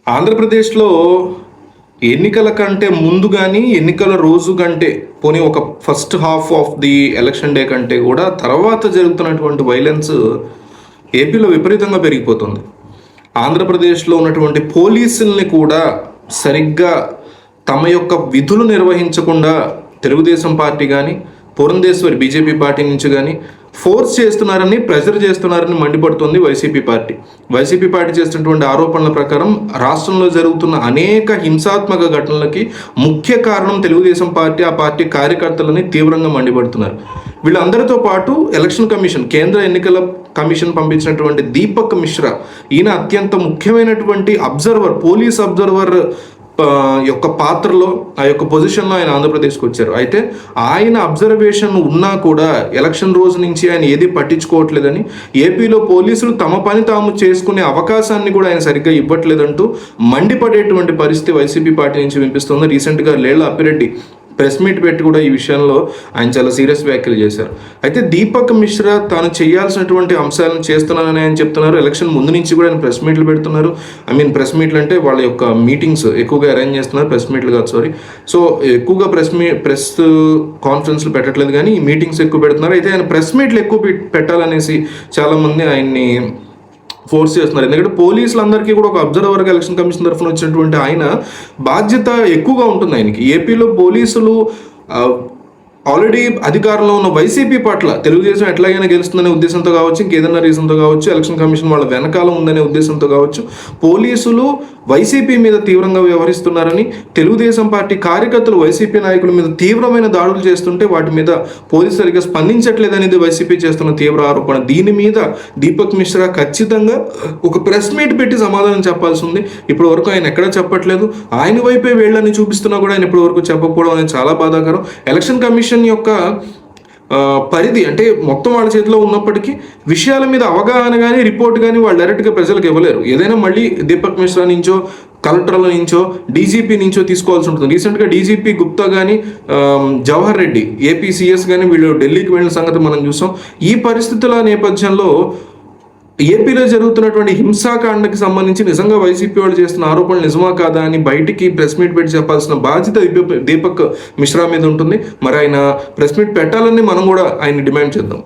ఆంధ్రప్రదేశ్లో ఎన్నికల కంటే ముందు కానీ ఎన్నికల రోజు కంటే పోనీ ఒక first half of the election day కంటే కూడా తర్వాత జరుగుతున్నటువంటి వైలెన్స్ ఏపీలో విపరీతంగా పెరిగిపోతుంది. ఆంధ్రప్రదేశ్లో ఉన్నటువంటి పోలీసుల్ని కూడా సరిగ్గా తమ యొక్క విధులు నిర్వహించకుండా తెలుగుదేశం పార్టీ కానీ పురంధేశ్వరి బీజేపీ పార్టీ నుంచి కానీ ఫోర్స్ చేస్తున్నారని, ప్రెజర్ చేస్తున్నారని మండిపడుతుంది వైసీపీ పార్టీ చేస్తున్నటువంటి ఆరోపణల ప్రకారం రాష్ట్రంలో జరుగుతున్న అనేక హింసాత్మక ఘటనలకి ముఖ్య కారణం తెలుగుదేశం పార్టీ, ఆ పార్టీ కార్యకర్తలని తీవ్రంగా మండిపడుతున్నారు. వీళ్ళందరితో పాటు ఎలక్షన్ కమిషన్, కేంద్ర ఎన్నికల కమిషన్ పంపించినటువంటి దీపక్ మిశ్రా, ఈయన అత్యంత ముఖ్యమైనటువంటి అబ్జర్వర్, పోలీస్ అబ్జర్వర్ యొక్క పాత్రలో, ఆ యొక్క పొజిషన్లో ఆయన ఆంధ్రప్రదేశ్కి వచ్చారు. అయితే ఆయన అబ్జర్వేషన్ ఉన్నా కూడా ఎలక్షన్ రోజు నుంచి ఆయన ఏది పట్టించుకోవట్లేదని, ఏపీలో పోలీసులు తమ పని తాము చేసుకునే అవకాశాన్ని కూడా ఆయన సరిగ్గా ఇవ్వట్లేదంటూ మండిపడేటువంటి పరిస్థితి వైసీపీ పార్టీ నుంచి వినిపిస్తుంది. రీసెంట్గా లేళ్ల అప్పిరెడ్డి ప్రెస్ మీట్ పెట్టి కూడా ఈ విషయంలో ఆయన చాలా సీరియస్ వ్యాఖ్యలు చేశారు. అయితే దీపక్ మిశ్రా తాను చేయాల్సినటువంటి అంశాలను చేస్తున్నానని ఆయన చెప్తున్నారు. ఎలక్షన్ ముందు నుంచి కూడా ఆయన ప్రెస్ మీట్లు పెడుతున్నారు. ప్రెస్ మీట్లు అంటే వాళ్ళ యొక్క మీటింగ్స్ ఎక్కువగా అరేంజ్ చేస్తున్నారు, ప్రెస్ మీట్లు కాదు సో ఎక్కువగా ప్రెస్ కాన్ఫరెన్స్లు పెట్టట్లేదు కానీ ఈ మీటింగ్స్ ఎక్కువ పెడుతున్నారు. అయితే ఆయన ప్రెస్ మీట్లు ఎక్కువ పెట్టాలనేసి చాలామంది ఆయన్ని ఫోర్స్ చేస్తున్నారు. ఎందుకంటే పోలీసులందరికీ కూడా ఒక అబ్జర్వర్గా ఎలక్షన్ కమిషన్ తరఫున వచ్చినటువంటి ఆయన బాధ్యత ఎక్కువగా ఉంటుంది ఆయనకి. ఏపీలో పోలీసులు ఆల్రెడీ అధికారంలో ఉన్న వైసీపీ పట్ల తెలుగుదేశం ఎట్లాగైనా గెలుస్తుందనే ఉద్దేశంతో కావచ్చు, ఇంకేదైనా రీజన్తో కావచ్చు, ఎలక్షన్ కమిషన్ వాళ్ళ వెనకాల ఉందనే ఉద్దేశంతో కావచ్చు, పోలీసులు వైసీపీ మీద తీవ్రంగా వ్యవహరిస్తున్నారని, తెలుగుదేశం పార్టీ కార్యకర్తలు వైసీపీ నాయకుల మీద తీవ్రమైన దాడులు చేస్తుంటే వాటి మీద పోలీసు సరిగ్గా స్పందించట్లేదనేది వైసీపీ చేస్తున్న తీవ్ర ఆరోపణ. దీని మీద దీపక్ మిశ్రా ఖచ్చితంగా ఒక ప్రెస్ మీట్ పెట్టి సమాధానం చెప్పాల్సి ఉంది. ఇప్పటి వరకు ఆయన ఎక్కడా చెప్పట్లేదు. ఆయన వైపే వేళ్ళని చూపిస్తున్నా కూడా ఆయన ఇప్పటి వరకు చెప్పకపోవడం అనేది చాలా బాధాకరం. ఎలక్షన్ కమిషన్ యొక్క పరిధి అంటే మొత్తం వాళ్ళ చేతిలో ఉన్నప్పటికీ విషయాల మీద అవగాహన కానీ రిపోర్ట్ కానీ వాళ్ళు డైరెక్ట్గా ప్రజలకు ఇవ్వలేరు. ఏదైనా మళ్ళీ దీపక్ మిశ్రా నుంచో, కలెక్టర్ల నుంచో, డీజీపీ నుంచో తీసుకోవాల్సి ఉంటుంది. రీసెంట్గా డీజీపీ గుప్తా కానీ, జవహర్ రెడ్డి ఏపీ సీఎస్ కానీ వీళ్ళు ఢిల్లీకి వెళ్ళిన సంగతి మనం చూసాం. ఈ పరిస్థితుల నేపథ్యంలో ఏపీలో జరుగుతున్నటువంటి హింసాకాండకి సంబంధించి నిజంగా వైసీపీ వాళ్ళు చేస్తున్న ఆరోపణలు నిజమా కాదా అని బయటికి ప్రెస్ మీట్ పెట్టి చెప్పాల్సిన బాధ్యత దీపక్ మిశ్రా మీద ఉంటుంది. మరి ఆయన ప్రెస్ మీట్ పెట్టాలని మనం కూడా ఆయన డిమాండ్ చేద్దాం.